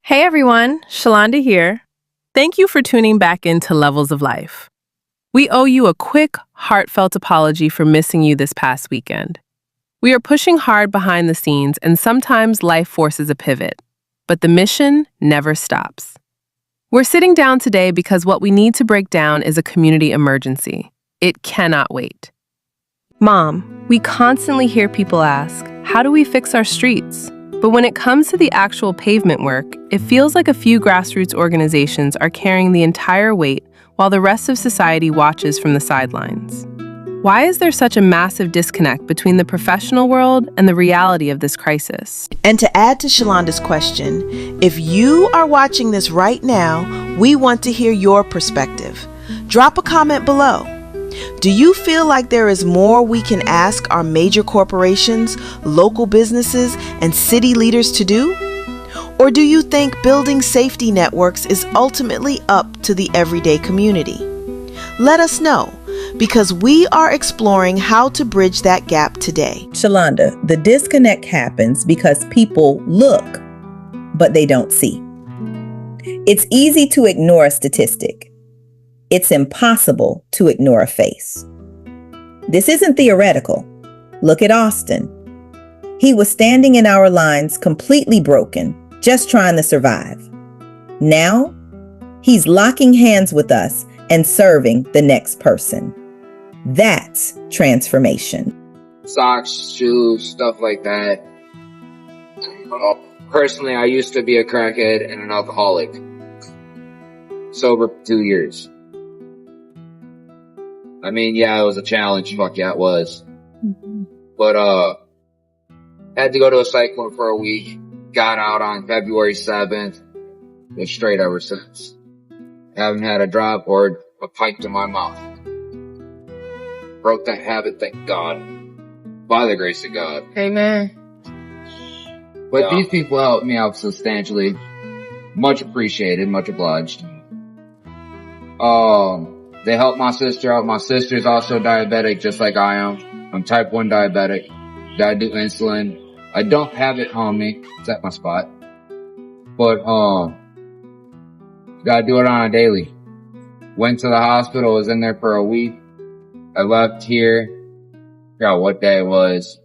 Hey everyone, Shalonda here. Thank you for tuning back into Levels of Life. We owe you a quick, heartfelt apology for missing you this past weekend. We are pushing hard behind the scenes and sometimes life forces a pivot, but the mission never stops. We're sitting down today because what we need to break down is a community emergency. It cannot wait. Mom, we constantly hear people ask, how do we fix our streets? But when it comes to the actual pavement work, it feels like a few grassroots organizations are carrying the entire weight while the rest of society watches from the sidelines. Why is there such a massive disconnect between the professional world and the reality of this crisis? And to add to Shalonda's question, if you are watching this right now, we want to hear your perspective. Drop a comment below. Do you feel like there is more we can ask our major corporations, local businesses, and city leaders to do? Or do you think building safety networks is ultimately up to the everyday community? Let us know, because we are exploring how to bridge that gap today. Shalonda, the disconnect happens because people look, but they don't see. It's easy to ignore a statistic. It's impossible to ignore a face. This isn't theoretical. Look at Austin. He was standing in our lines completely broken, just trying to survive. Now, he's locking hands with us and serving the next person. That's transformation. Socks, shoes, stuff like that. Personally, I used to be a crackhead and an alcoholic. Sober for 2 years. I mean, yeah, it was a challenge. Fuck yeah, it was. But, had to go to a psych ward for a week. Got out on February 7th. Been straight ever since. Haven't had a drop or a pint in my mouth. Broke that habit, thank God. By the grace of God. Amen. But these people helped me out substantially. Much appreciated, much obliged. They helped my sister out. My sister's also diabetic, just like I am. I'm type 1 diabetic. Gotta do insulin. I don't have it on me. It's at my spot. But, gotta do it on a daily. Went to the hospital, was in there for a week. I left here. Forgot what day it was.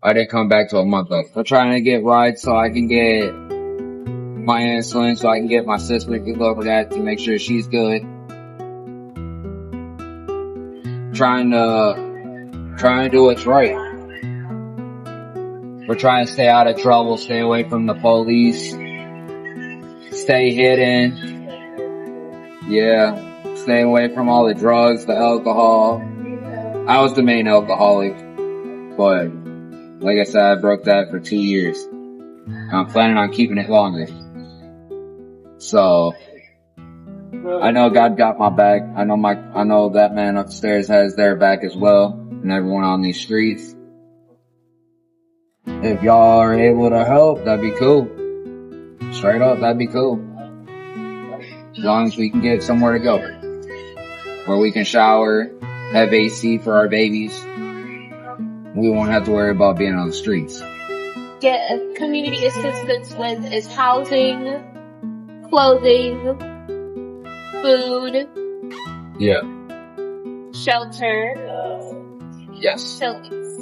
I didn't come back till a month later. I'm trying to get rides so I can get my insulin, so I can get my sister to go over that to make sure she's good. Trying to do what's right. We're trying to stay out of trouble, stay away from the police, stay hidden. Yeah, stay away from all the drugs, the alcohol. I was the main alcoholic, but like I said, I broke that for 2 years. I'm planning on keeping it longer. So, I know God got my back. I know that man upstairs has their back as well, and everyone on these streets. If y'all are able to help, that'd be cool. Straight up, that'd be cool. As long as we can get somewhere to go. Where we can shower, have AC for our babies. We won't have to worry about being on the streets. Get community assistance with is housing, clothing, food, Yeah. shelter, Yes. facilities.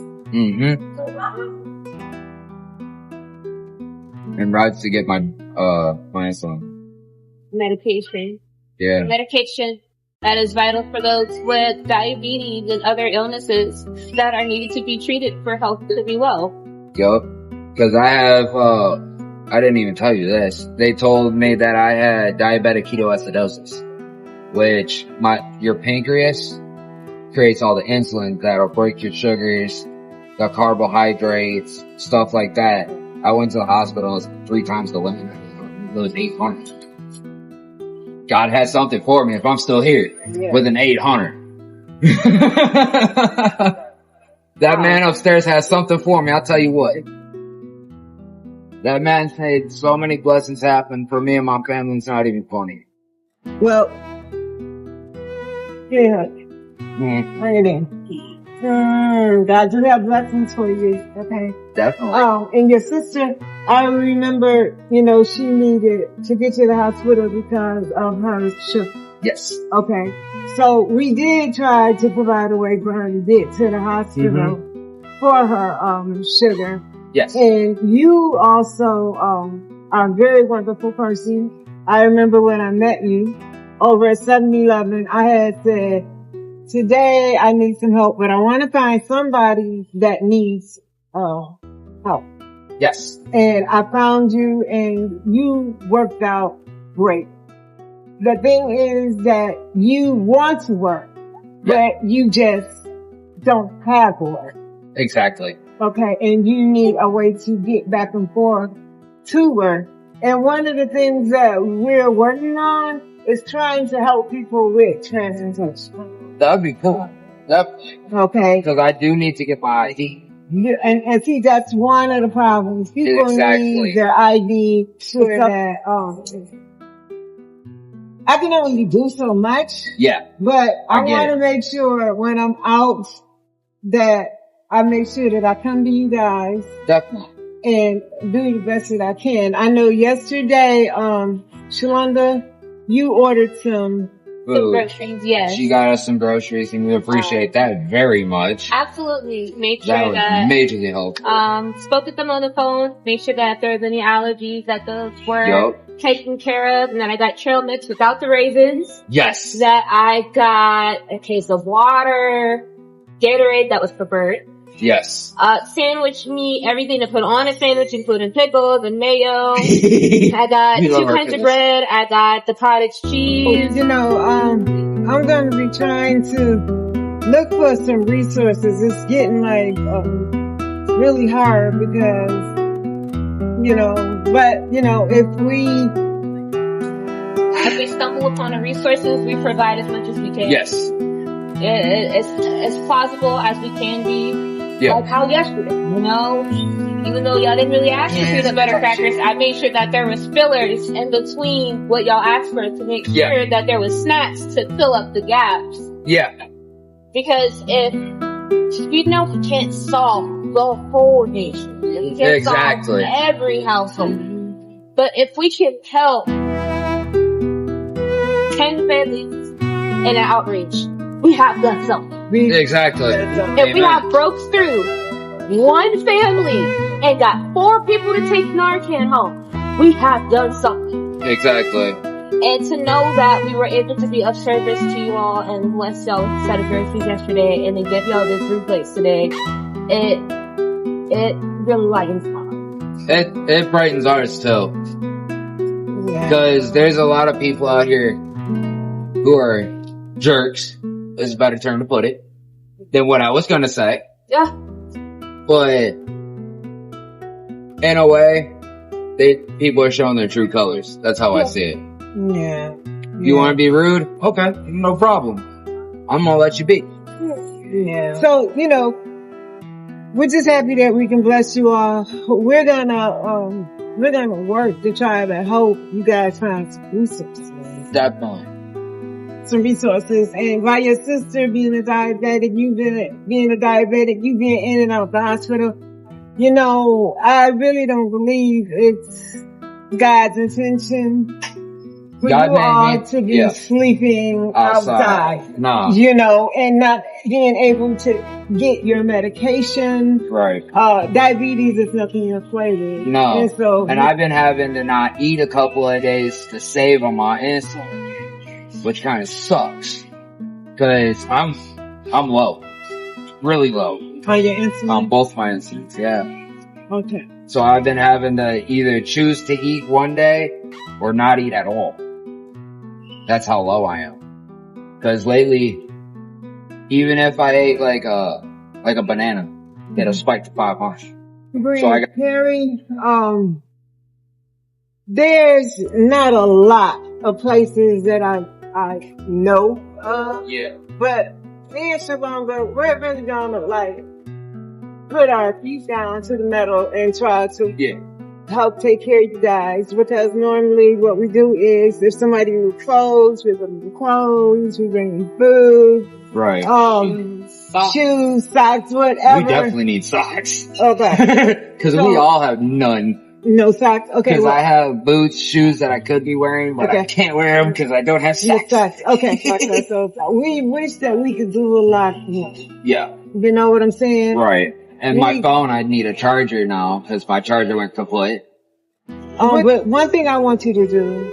And rides to get my insulin. Medication. Yeah. Medication that is vital for those with diabetes and other illnesses that are needed to be treated for health to be well. Yup. Cause I have, I didn't even tell you this. They told me that I had diabetic ketoacidosis, which your pancreas creates all the insulin that'll break your sugars, the carbohydrates, stuff like that. I went to the hospital, it was 3 times the limit. It was 800. God had something for me if I'm still here with an 800. That man upstairs has something for me, I'll tell you what. That man made so many blessings happen for me and my family, it's not even funny. Well, yeah. Bring it in. God do have blessings for you, okay? Definitely. And your sister, I remember, she needed to get to the hospital because of her sugar. Yes. Okay. So we did try to provide a way for her to get to the hospital for her, sugar. Yes. And you also, are a very wonderful person. I remember when I met you over at 7-Eleven, I had said, today I need some help, but I want to find somebody that needs, help. Yes. And I found you and you worked out great. The thing is that you want to work, but you just don't have work. Exactly. Okay. And you need a way to get back and forth to work. And one of the things that we're working on is trying to help people with transportation. That'd be cool. Definitely. Okay. Because I do need to get my ID. Yeah, and see, that's one of the problems. People need their ID sure that, I can only do so much. Yeah. But I get want to it. make sure when I'm out that I make sure that I come to you guys Definitely. and do the best that I can. I know yesterday, Shalonda, you ordered some Food. Groceries, yes. She got us some groceries and we appreciate that very much. Absolutely. Made sure That would that majorly help. spoke with them on the phone, made sure that if there was any allergies that those were Yup. taken care of, and then I got trail mix without the raisins, Yes. that I got a case of water, Gatorade that was for Bert, Yes. sandwich meat, everything to put on a sandwich, including pickles and mayo. I I got We love 2 our kinds of pickles. bread, I got the cottage cheese. I'm going to be trying to look for some resources. It's getting really hard because, If we stumble upon the resources, we provide as much as we can. Yes. As plausible as we can be. Yeah. Like how yesterday, even though y'all didn't really ask for peanut butter crackers, I made sure that there was fillers in between what y'all asked for to make sure that there was snacks to fill up the gaps. Yeah. Because if we know we can't solve the whole nation, we can't Exactly. solve every household, but if we can help 10 families in an outreach, we have done something. Exactly. If we have broke through one family and got 4 people to take Narcan home, we have done something. Exactly. And to know that we were able to be of service to you all and bless y'all with a set of groceries yesterday and then give y'all this food plates today, it really lightens my heart. It brightens ours too. Because there's a lot of people out here who are jerks, is a better term to put it, than what I was gonna say. Yeah. But in a way, people are showing their true colors. That's how I see it. Yeah. You want to be rude? Okay, no problem. I'm gonna let you be. Yeah. So, we're just happy that we can bless you all. We're gonna work to try to help you guys find some resources. Definitely. Some resources. And by your sister being a diabetic, you being in and out of the hospital, I really don't believe it's God's intention for God you made all me- to be yeah. sleeping outside. Nah. And not being able to get your medication. Right. Diabetes is nothing to play with. No. And so, And I've been having to not eat a couple of days to save on my insulin, which kind of sucks. Cause I'm low. Really low. on your insulin. On both my insulins, yeah. Okay. So I've been having to either choose to eat one day or not eat at all. That's how low I am. Cause lately, even if I ate like a banana, it'll spike to 500. Bree, So I got- Perry, there's not a lot of places that I know of, Yeah. but me and Shalonda, we're really gonna put our feet down to the metal and try to help take care of you guys, because normally what we do is if somebody needs clothes, we bring them clothes, we bring them food, Right. shoes, socks, whatever. We definitely need socks. Okay. Because So- we all have none. No socks? Okay. Because I have boots, shoes that I could be wearing, but I Okay. can't wear them because I don't have No socks. socks. Okay. Okay. So we wish that we could do a lot more. Yeah. You know what I'm saying? Right. And We- my phone, I need a charger now because my charger went kaput. But one thing I want you to do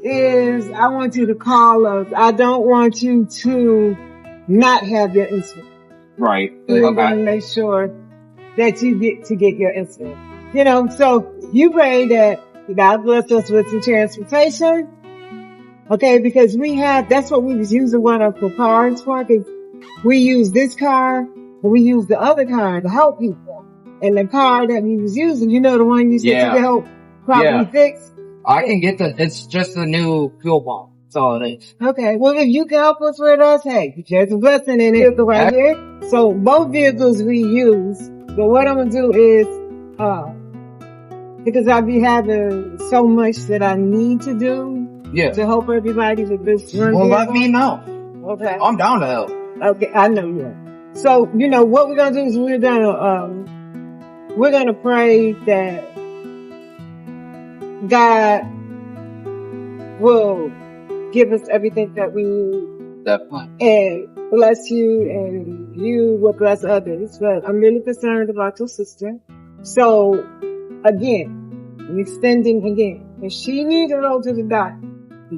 is I want you to call us. I don't want you to not have your insulin. Right. We're going to Okay. make sure that you get your insulin. You know, so you pray that God bless us with some transportation. Okay, because that's what we was using one of our cars for, because we use this car, but we use the other car to help people. And the car that we was using, you know, the one you said Yeah. to help properly Yeah. fix. I can get it's just a new fuel pump. That's all it is. Okay, well, if you can help us with us, hey, there's a blessing in it right here. So both vehicles we use, but what I'm gonna do is, because I be having so much that I need to do Yeah. to help everybody with this one Well, let vehicle. me know. Okay. I'm down to help. Okay, I know you are. So, you know, what we're gonna do is we're gonna pray that God will give us everything that we need Definitely. and bless you, and you will bless others. But I'm really concerned about your sister. So, again, I'm extending again. If she needs to go to the doctor,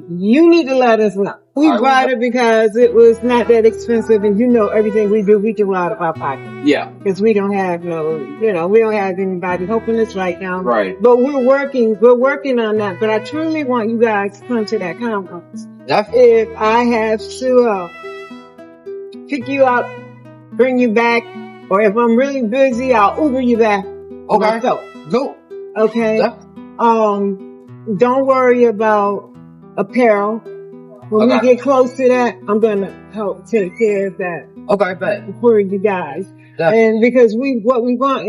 you need to let us know. We I will. brought it because it was not that expensive, and you know everything we do out of our pocket. Yeah. Because we don't have we don't have anybody helping us right now. Right. But we're working on that. But I truly want you guys to come to that conference. Definitely. If I have to pick you up, bring you back, or if I'm really busy, I'll Uber you back. Okay. Myself. Go. Okay. Definitely. Don't worry about apparel. When we Okay. get close to that, I'm gonna help take care of that Okay, bet. for you guys. Definitely. And because what we want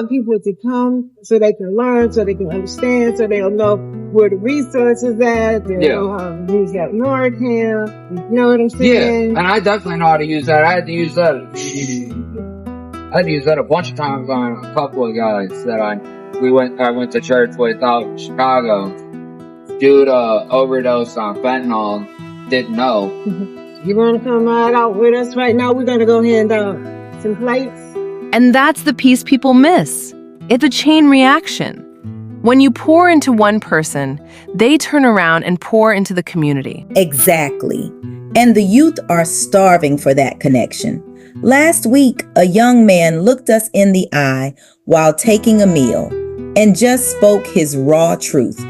people to come so they can learn, so they can understand, so they'll know where the resources at, they'll know how to use that Norcam. You know what I'm Yeah. saying? And I definitely know how to use that. I had to use that a bunch of times on a couple of guys that I went to church with out in Chicago. Dude overdosed on fentanyl, didn't know. You want to come right out with us right now? We're going to go hand out some plates. And that's the piece people miss. It's a chain reaction. When you pour into one person, they turn around and pour into the community. Exactly. And the youth are starving for that connection. Last week, a young man looked us in the eye while taking a meal and just spoke his raw truth.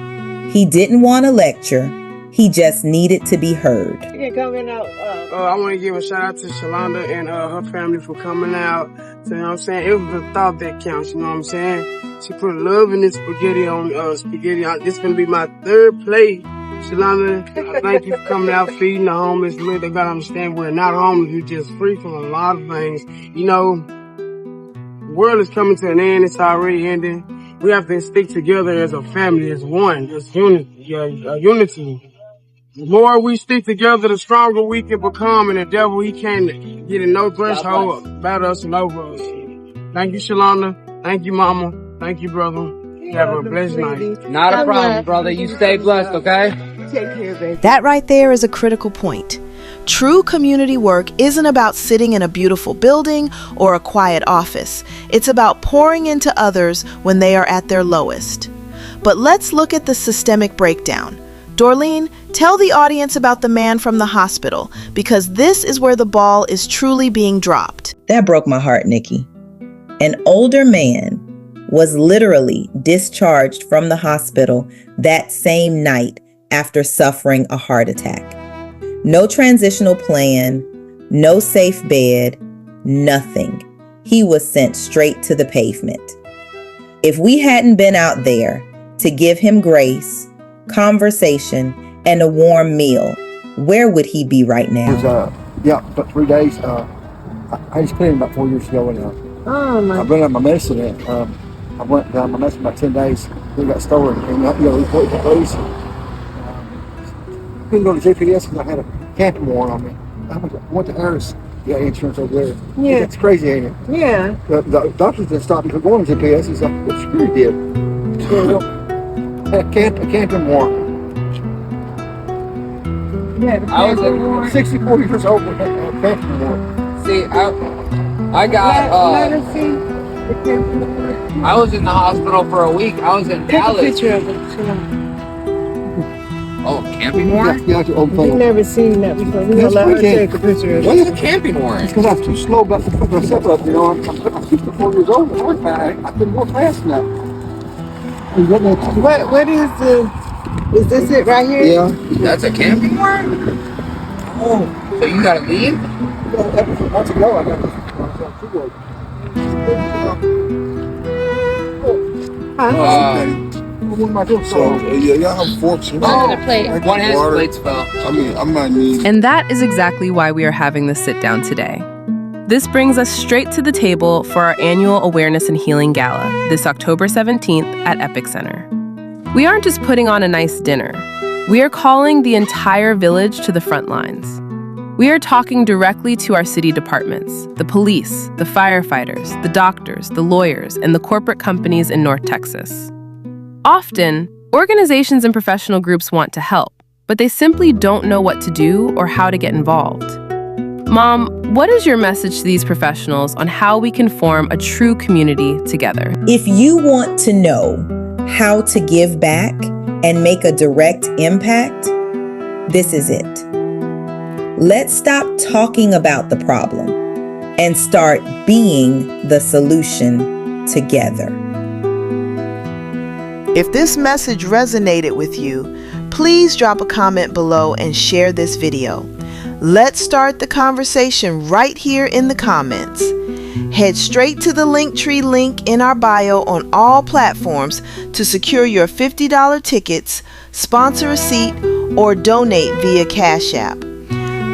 He didn't want a lecture. He just needed to be heard. You're coming out. I want to give a shout out to Shalonda and her family for coming out. So, you know what I'm saying? It was the thought that counts, you know what I'm saying? She put love in this spaghetti on spaghetti. This gonna be my third plate. Shalonda, I thank you for coming out, feeding the homeless. Look, they gotta understand we're not homeless. We're just free from a lot of things. You know, the world is coming to an end. It's already ending. We have to stick together as a family, as one, as unity. The more we stick together, the stronger we can become, and the devil, he can't get in no threshold about us and over us. Thank you, Shalonda. Thank you, Mama. Thank you, brother. Have a blessed night. Not a problem, brother. You stay blessed, okay? Take care, baby. That right there is a critical point. True community work isn't about sitting in a beautiful building or a quiet office. It's about pouring into others when they are at their lowest. But let's look at the systemic breakdown. Dorleen, tell the audience about the man from the hospital, because this is where the ball is truly being dropped. That broke my heart, Nikki. An older man was literally discharged from the hospital that same night after suffering a heart attack. No transitional plan, no safe bed, nothing. He was sent straight to the pavement. If we hadn't been out there to give him grace, conversation, and a warm meal, where would he be right now? It was, about 3 days. I just cleaned him about 4 years ago, and Oh, my I've been on my medicine. I went down my mess about 10 days. We got stolen and report the police. Couldn't go to GPS because I had a camping warrant on me. I went to Harris. Yeah, insurance over there. Yeah. That's crazy, ain't it? Yeah. The doctors didn't stop me from going to GPS. It's like what Security did. So, a camping warrant. Yeah. I was 64 years old with a camping warrant. See, I got, Let us see. The camping. I was in the hospital for a week. I was in Take a Dallas. picture of it. Shalonda. Oh, camping warrant? Yeah, your old You've thing. never seen that before. We're gonna That's let her crazy. take a picture of it. What's a camping warrant? It's because I was too slow about to put myself up, I'm 64 years old. I couldn't go fast enough. What is the? Is this it right here? Yeah. That's a camping warrant? Oh, so you gotta leave? That was months ago. I got two days. What am I doing? So yeah, y'all have forks. One of the plate. One has plates fell. I mean, I might need. And that is exactly why we are having this sit down today. This brings us straight to the table for our annual Awareness and Healing Gala this October 17th at Epic Center. We aren't just putting on a nice dinner. We are calling the entire village to the front lines. We are talking directly to our city departments, the police, the firefighters, the doctors, the lawyers, and the corporate companies in North Texas. Often, organizations and professional groups want to help, but they simply don't know what to do or how to get involved. Mom, what is your message to these professionals on how we can form a true community together? If you want to know how to give back and make a direct impact, this is it. Let's stop talking about the problem and start being the solution together. If this message resonated with you, please drop a comment below and share this video. Let's start the conversation right here in the comments. Head straight to the Linktree link in our bio on all platforms to secure your $50 tickets, sponsor a seat, or donate via Cash App.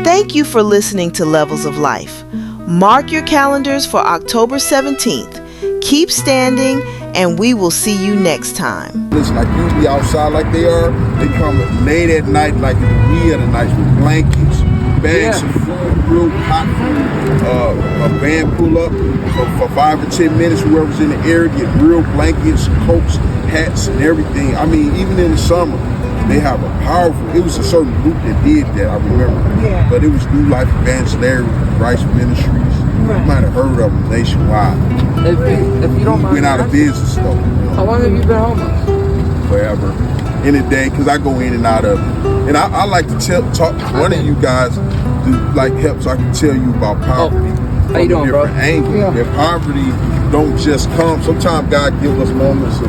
Thank you for listening to Levels of Life. Mark your calendars for October 17th. Keep standing, and we will see you next time. Listen, like you be outside like they are. They come late at night, like in the wee of the night, with blankets, bags of food, real hot food. A van pull up for 5 or 10 minutes. Whoever's in the area get real blankets, coats, hats, and everything. I mean, even in the summer, they have a powerful. It was a certain group that did that. I remember. Yeah. But it was New Life Advanced Larry Rice Ministries. Right. You might have heard of them nationwide. If you don't mind, Went out of business though. how long have you been homeless? Forever. In a day, because I go in and out of it. And I like to talk to one of you guys to like help so I can tell you about poverty. How you doing, bro? Angles. Yeah. That poverty don't just come. Sometimes God gives us moments of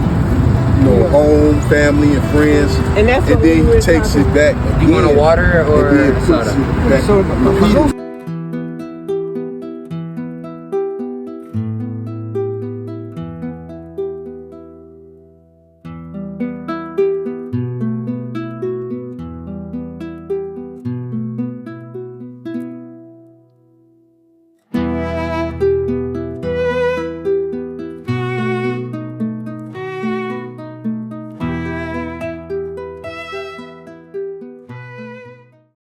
home, family, and friends. And that's what then we were he takes talking it back again. You want a water or and then a puts soda? it back So, repeatedly.